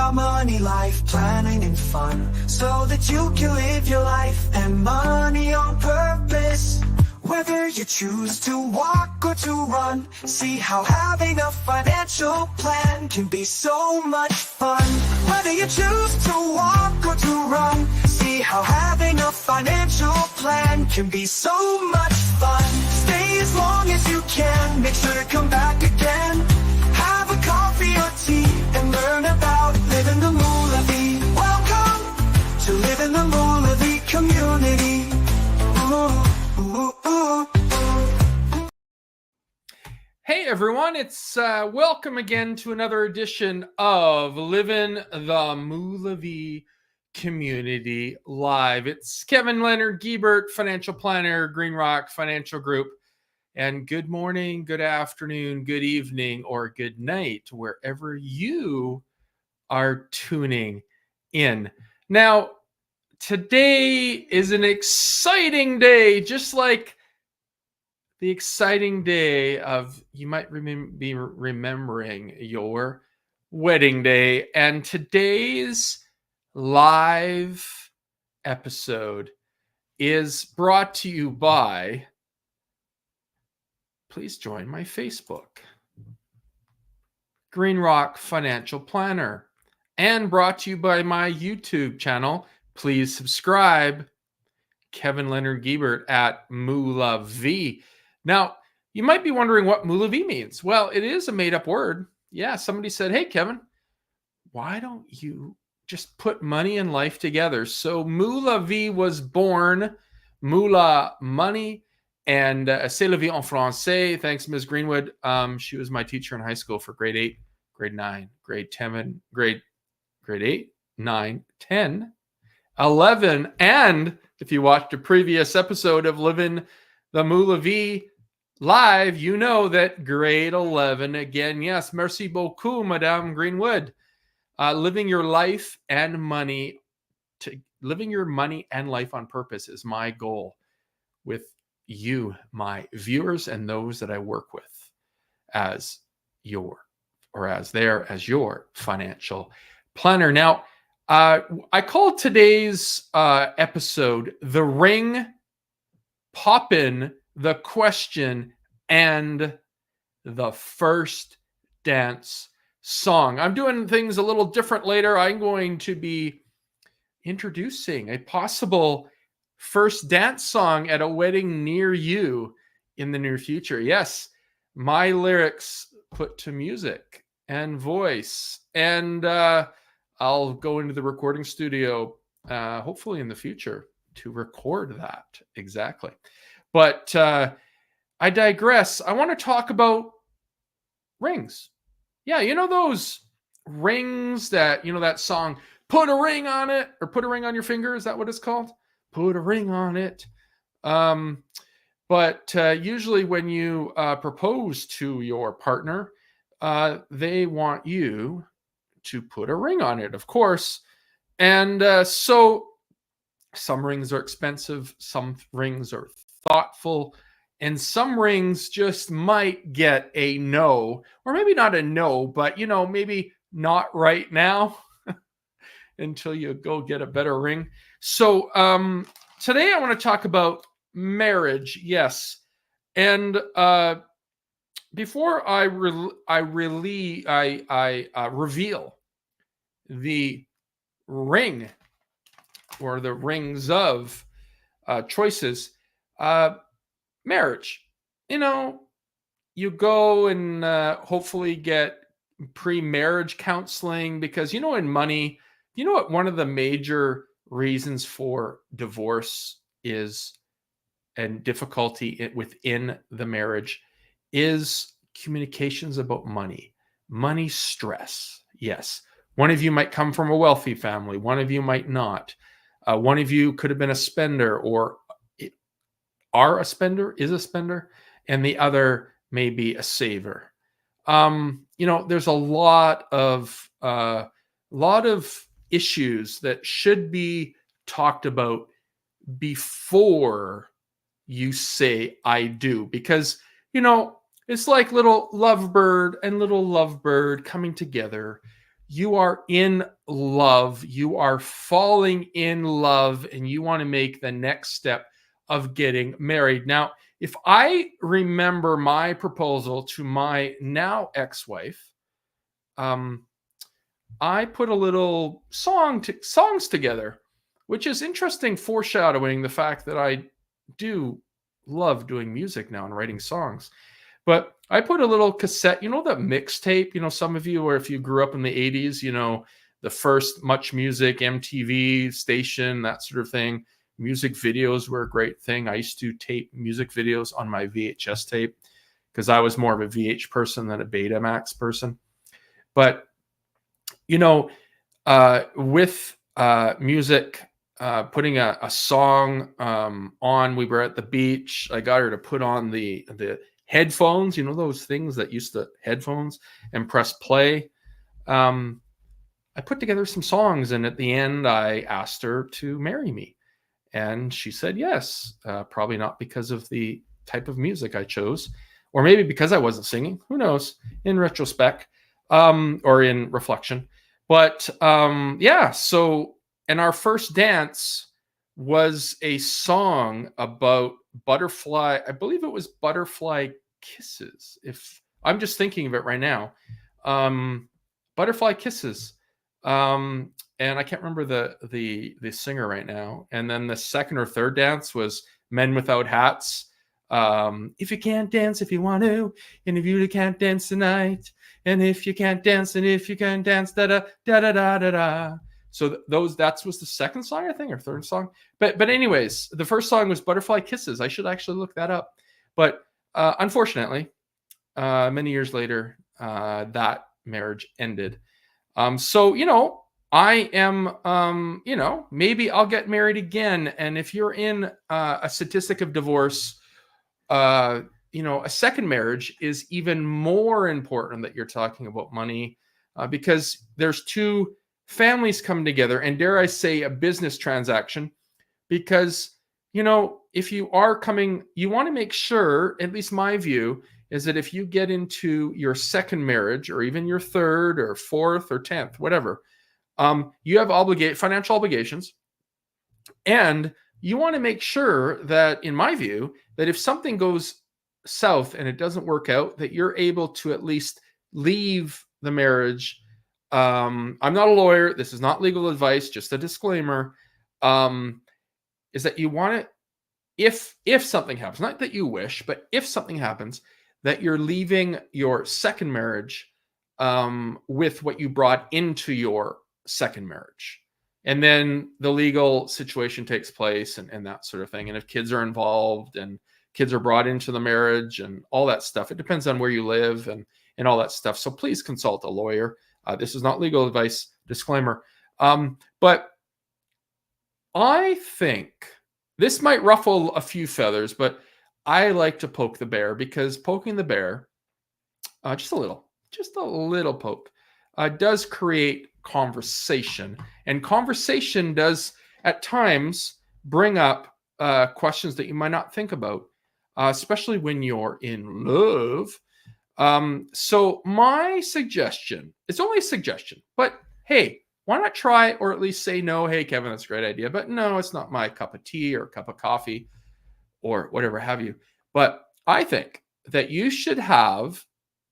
about money, life planning and fun, so that you can live your life and money on purpose. Whether you choose to walk or to run, see how having a financial plan can be so much fun. Whether you choose to walk or to run, see how having a financial plan can be so much fun. Stay as long as you can, make sure to come back again. Have a coffee or tea and learn about living the Moolah V. Welcome to Living the Moolah V community. Hey everyone, it's welcome again to another edition of Living the Moolah V Community Live. It's Kevin Leonard Giebert, financial planner, Green Rock Financial Group. And good morning, good afternoon, good evening, or good night, wherever you are tuning in. Now, today is an exciting day, just like the exciting day of, you might be remembering your wedding day. And today's live episode is brought to you by, please join my Facebook, Green Rock Financial Planner, and brought to you by my YouTube channel. Please subscribe, Kevin Leonard Giebert at Moolah V. Now, you might be wondering what Moolah V means. Well, it is a made-up word. Yeah, somebody said, hey, Kevin, why don't you just put money and life together? So Moolah V was born, Moolah money, and c'est la vie en français. Thanks, Ms. Greenwood. She was my teacher in high school for grade 8, grade 9, grade 10, grade 8, 9, 10, 11, and if you watched a previous episode of Living the Moolah V Live, you know that grade 11 again. Yes, merci beaucoup, Madame Greenwood. Living your life and money, living your money and life on purpose is my goal with you, my viewers, and those that I work with as your financial planner. Now, I called today's episode The Ring, Poppin, the Question, and the First Dance Song. I'm doing things a little different later. I'm going to be introducing a possible first dance song at a wedding near you in the near future. Yes, my lyrics put to music and voice, and I'll go into the recording studio hopefully in the future to record that exactly. But I digress. I want to talk about rings. Yeah, you know those rings that, that song, put a ring on it, or put a ring on your finger. Is that what it's called? Put a ring on it. But usually when you propose to your partner, they want you to put a ring on it, of course. And so some rings are expensive, some rings are thoughtful, and some rings just might get a no, or maybe not a no, but maybe not right now until you go get a better ring. So today I want to talk about marriage. Yes. And before I reveal the ring or the rings of choices, marriage, you go and hopefully get pre-marriage counseling, because in money, what one of the major reasons for divorce is, and difficulty within the marriage, is communications about money stress. Yes, one of you might come from a wealthy family, one of you might not. One of you could have been a spender, or are a spender, is a spender, and the other may be a saver. There's a lot of issues that should be talked about before you say I do, because it's like little lovebird and little lovebird coming together you are in love, you are falling in love, and you want to make the next step of getting married. Now, if I remember my proposal to my now ex-wife, um, I put a little songs together, which is interesting, foreshadowing the fact that I do love doing music now and writing songs. But I put a little cassette, you know, that mixtape, you know, some of you, or if you grew up in the 80s, you know, the first Much Music, MTV station, that sort of thing. Music videos were a great thing. I used to tape music videos on my VHS tape because I was more of a VH person than a Betamax person. But, you know, with music, putting a song on, we were at the beach. I got her to put on the headphones, you know, those things that used to headphones, and press play. I put together some songs, and at the end, I asked her to marry me, and she said yes. Probably not because of the type of music I chose, or maybe because I wasn't singing. Who knows? In retrospect, or in reflection. But yeah, so, and our first dance was a song about butterfly. I believe it was Butterfly Kisses. If I'm just thinking of it right now, Butterfly Kisses. And I can't remember the singer right now. And then the second or third dance was Men Without Hats. If you can't dance, if you want to, and if you can't dance tonight, and if you can't dance, and if you can dance, da da da da da da da. So that was the second song, I think, or third song. But anyways, the first song was Butterfly Kisses. I should actually look that up. But unfortunately, many years later, that marriage ended. So, you know, I am, you know, maybe I'll get married again. And if you're in a statistic of divorce, you know, a second marriage is even more important that you're talking about money, because there's two families coming together, and dare I say, a business transaction. Because, you know, if you are coming, you want to make sure, at least my view is that if you get into your second marriage, or even your third or fourth or 10th, whatever, you have financial obligations, and you want to make sure that, in my view, that if something goes south and it doesn't work out, that you're able to at least leave the marriage. I'm not a lawyer. This is not legal advice, just a disclaimer. Is that you want to, if something happens, not that you wish, but if something happens, that you're leaving your second marriage with what you brought into your second marriage. And then the legal situation takes place, and that sort of thing. And if kids are involved and kids are brought into the marriage and all that stuff, it depends on where you live and all that stuff. So please consult a lawyer. This is not legal advice, disclaimer. But I think this might ruffle a few feathers, but I like to poke the bear, because poking the bear, just a little poke, does create conversation. And conversation does at times bring up questions that you might not think about, especially when you're in love. So my suggestion, it's only a suggestion, but hey, why not try, or at least say no? Hey, Kevin, that's a great idea, but no, it's not my cup of tea or cup of coffee or whatever have you. But I think that you should have,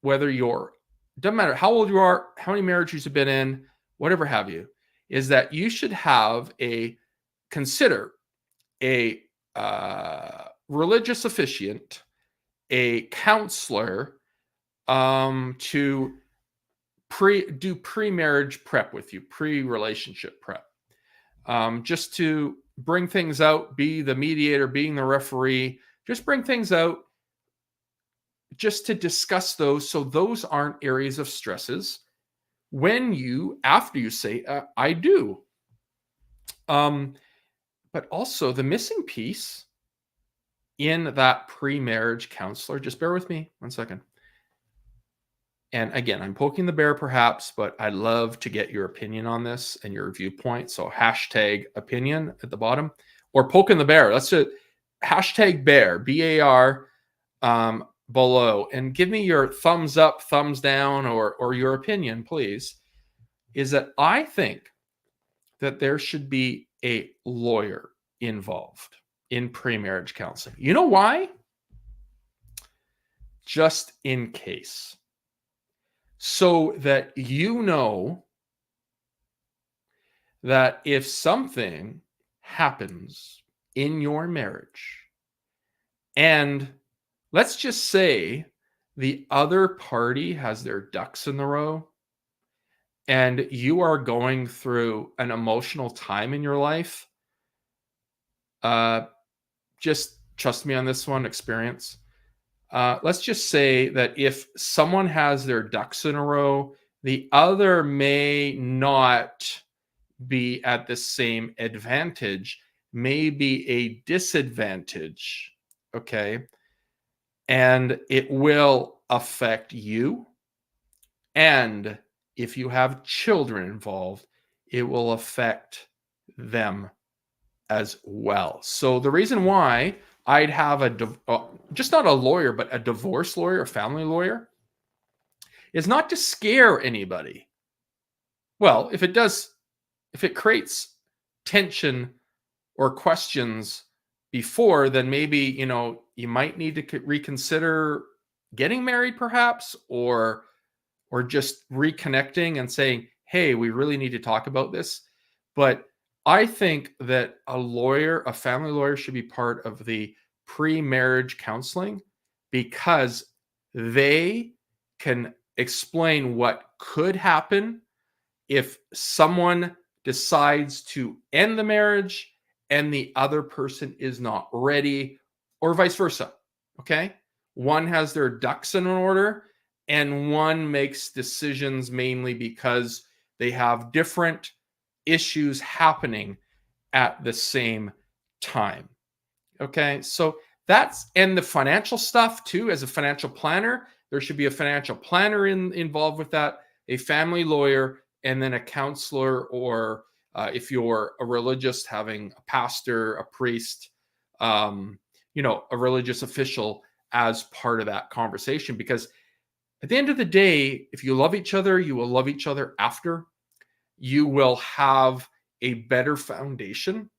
whether you're, doesn't matter how old you are, how many marriages you've been in, whatever have you, is that you should consider a religious officiant, a counselor, to do pre-marriage prep with you, pre-relationship prep, just to bring things out, be the mediator, being the referee, just bring things out, just to discuss those, so those aren't areas of stresses after you say, I do. But also the missing piece in that pre-marriage counselor, just bear with me 1 second. And again, I'm poking the bear perhaps, but I'd love to get your opinion on this and your viewpoint. So hashtag opinion at the bottom, or poking the bear. Let's do hashtag bear, BAR, below, and give me your thumbs up, thumbs down, or your opinion, please. is that I think that there should be a lawyer involved in pre-marriage counseling. You know why? Just in case. So that you know that if something happens in your marriage, and let's just say the other party has their ducks in the row, and you are going through an emotional time in your life, just trust me on this one, experience. Let's just say that if someone has their ducks in a row, the other may not be at the same advantage, may be a disadvantage. Okay. And it will affect you. And if you have children involved, it will affect them as well. So the reason why I'd have just not a lawyer, but a divorce lawyer, a family lawyer, is not to scare anybody. Well, if it creates tension or questions before, then maybe, you might need to reconsider getting married perhaps, or just reconnecting and saying, hey, we really need to talk about this. But I think that a family lawyer should be part of the pre-marriage counseling, because they can explain what could happen if someone decides to end the marriage and the other person is not ready, or vice versa. Okay. One has their ducks in order and one makes decisions mainly because they have different issues happening at the same time. Okay. So and the financial stuff too. As a financial planner, there should be a financial planner involved with that, a family lawyer, and then a counselor, or if you're a religious, having a pastor, a priest, a religious official as part of that conversation. Because at the end of the day, if you love each other, you will love each other after. You will have a better foundation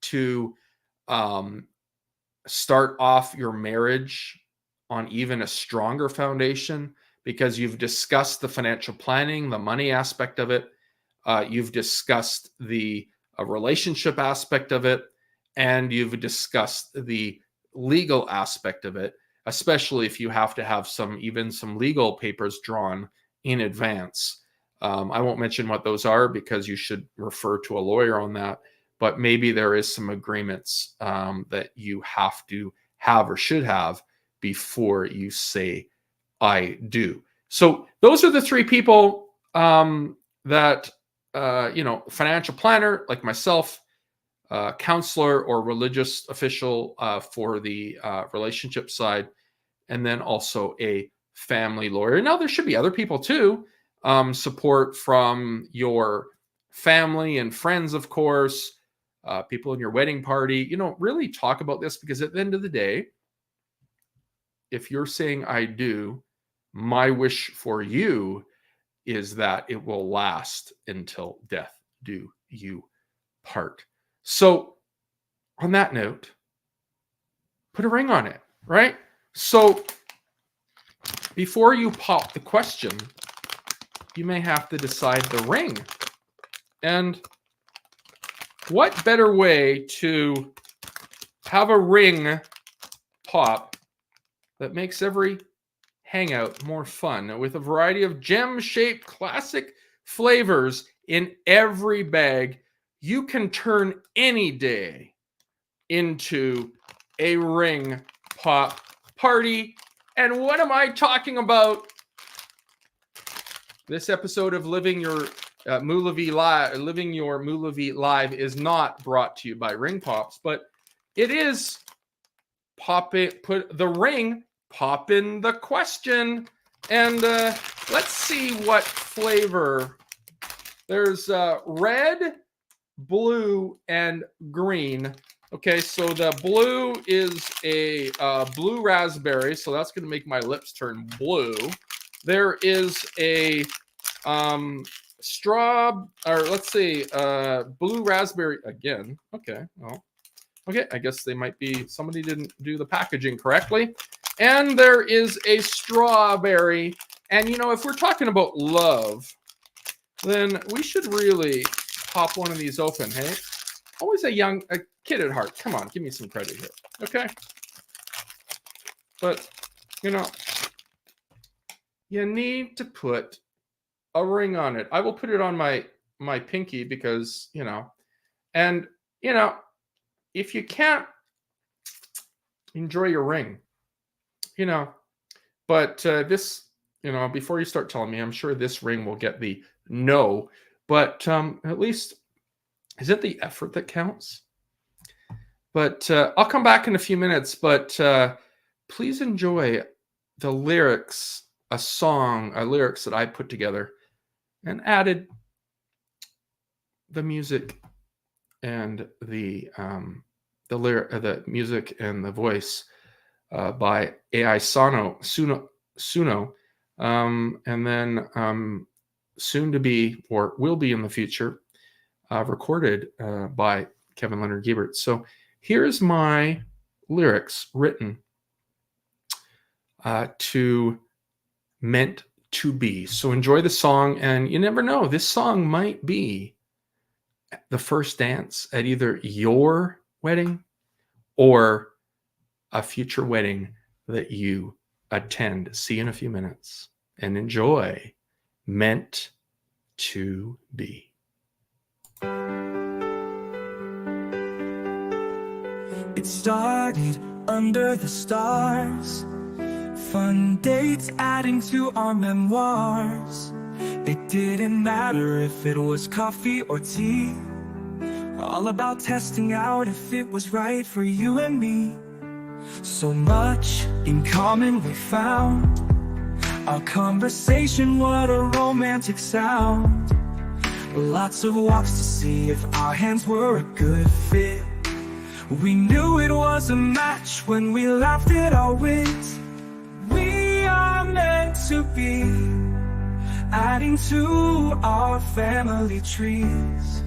to start off your marriage on even a stronger foundation, because you've discussed the financial planning, the money aspect of it. You've discussed the relationship aspect of it, and you've discussed the legal aspect of it, especially if you have to have some legal papers drawn in advance. I won't mention what those are because you should refer to a lawyer on that, but maybe there is some agreements that you have to have or should have before you say I do. So those are the three people that, financial planner like myself, counselor or religious official for the relationship side, and then also a family lawyer. Now, there should be other people too. Support from your family and friends, of course, people in your wedding party. Really talk about this, because at the end of the day, if you're saying I do, my wish for you is that it will last until death do you part. So on that note, put a ring on it, right? So before you pop the question, you may have to decide the ring. And what better way to have a ring pop that makes every hangout more fun, with a variety of gem-shaped classic flavors in every bag? You can turn any day into a ring pop party. And what am I talking about? This episode of Living Your Moolavie Live is not brought to you by Ring Pops, but it is put the ring, pop in the question, and let's see what flavor. There's red, blue, and green. Okay, so the blue is a blue raspberry, so that's going to make my lips turn blue. There is a straw, or let's see, blue raspberry again. Okay, well, okay, I guess they might be, somebody didn't do the packaging correctly. And there is a strawberry. And you know, if we're talking about love, then we should really pop one of these open, hey? Always a kid at heart. Come on, give me some credit here, okay? But, you know, you need to put a ring on it. I will put it on my pinky because, you know, and, you know, if you can't enjoy your ring, you know, but this, you know, before you start telling me, I'm sure this ring will get the no, but at least, is it the effort that counts? But I'll come back in a few minutes, but please enjoy the lyrics, lyrics that I put together and added the music and the music and the voice by AI Suno, and then soon to be, or will be in the future, recorded by Kevin Leonard Giebert. So here's my lyrics written to Meant to Be. So enjoy the song, and you never know, this song might be the first dance at either your wedding or a future wedding that you attend. See you in a few minutes, and enjoy Meant to Be. It started under the stars, fun dates adding to our memoirs. It didn't matter if it was coffee or tea, all about testing out if it was right for you and me. So much in common we found, our conversation, what a romantic sound. Lots of walks to see if our hands were a good fit. We knew it was a match when we laughed at our wits. We are meant to be, adding to our family trees.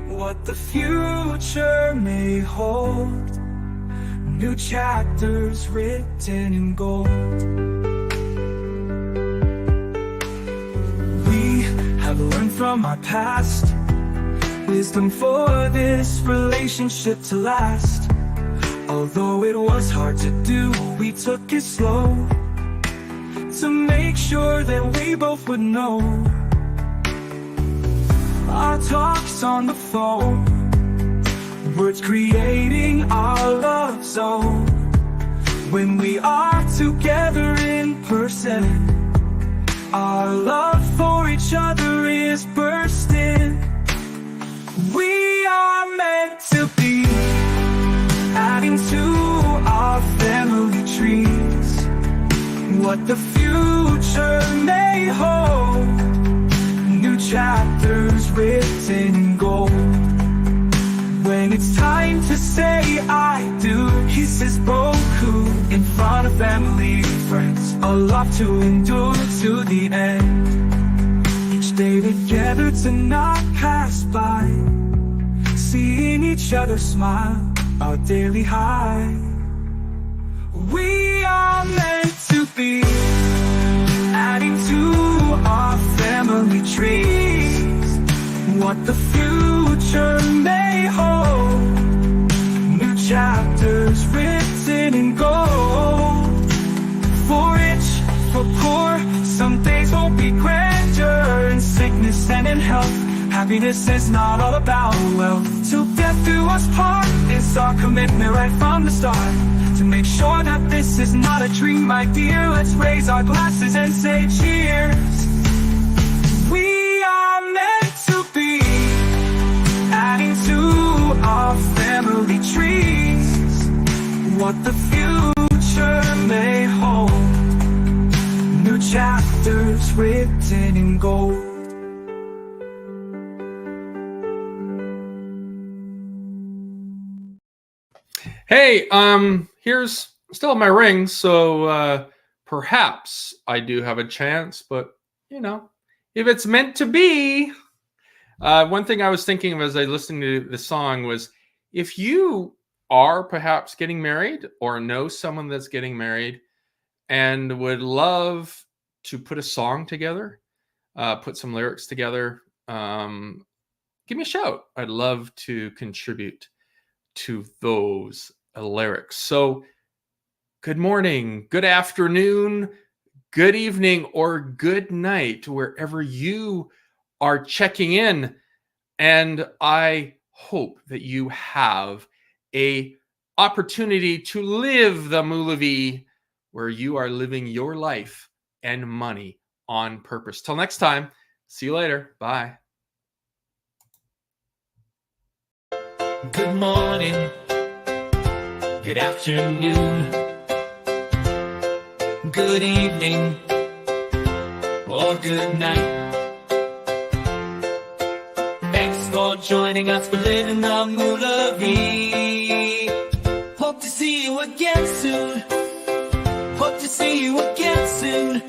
What the future may hold, new chapters written in gold. We have learned from our past, wisdom for this relationship to last. Although it was hard to do, we took it slow to make sure that we both would know. Our talks on the phone, words creating our love zone. When we are together in person, our love for each other is bursting. We are meant to be, adding to our family trees. What the future may hold, new chapters written in gold. When it's time to say I do, he says boku in front of family and friends. A lot to endure to the end. Each day together to not pass by, seeing each other smile, our daily high. We are meant to be, adding to our family trees. What the future may hold, new chapters written in gold. For rich, for poor, some days will be grandeur. In sickness and in health, happiness is not all about wealth. Till death do us part is our commitment right from the start. To make sure that this is not a dream, my dear, let's raise our glasses and say cheers. We are meant to be, adding to our family trees. What the future may hold, new chapters written in gold. Hey, here's still my ring, so perhaps I do have a chance, but you know, if it's meant to be. One thing I was thinking of as I listened to the song was, if you are perhaps getting married or know someone that's getting married and would love to put a song together, put some lyrics together, give me a shout. I'd love to contribute to those lyrics. So good morning, good afternoon, good evening, or good night, wherever you are checking in. And I hope that you have a opportunity to live the Moolavie, where you are living your life and money on purpose. Till next time, see you later. Bye. Good morning, good afternoon, good evening, or good night. Thanks for joining us for Living the Moolavie. Hope to see you again soon. Hope to see you again soon.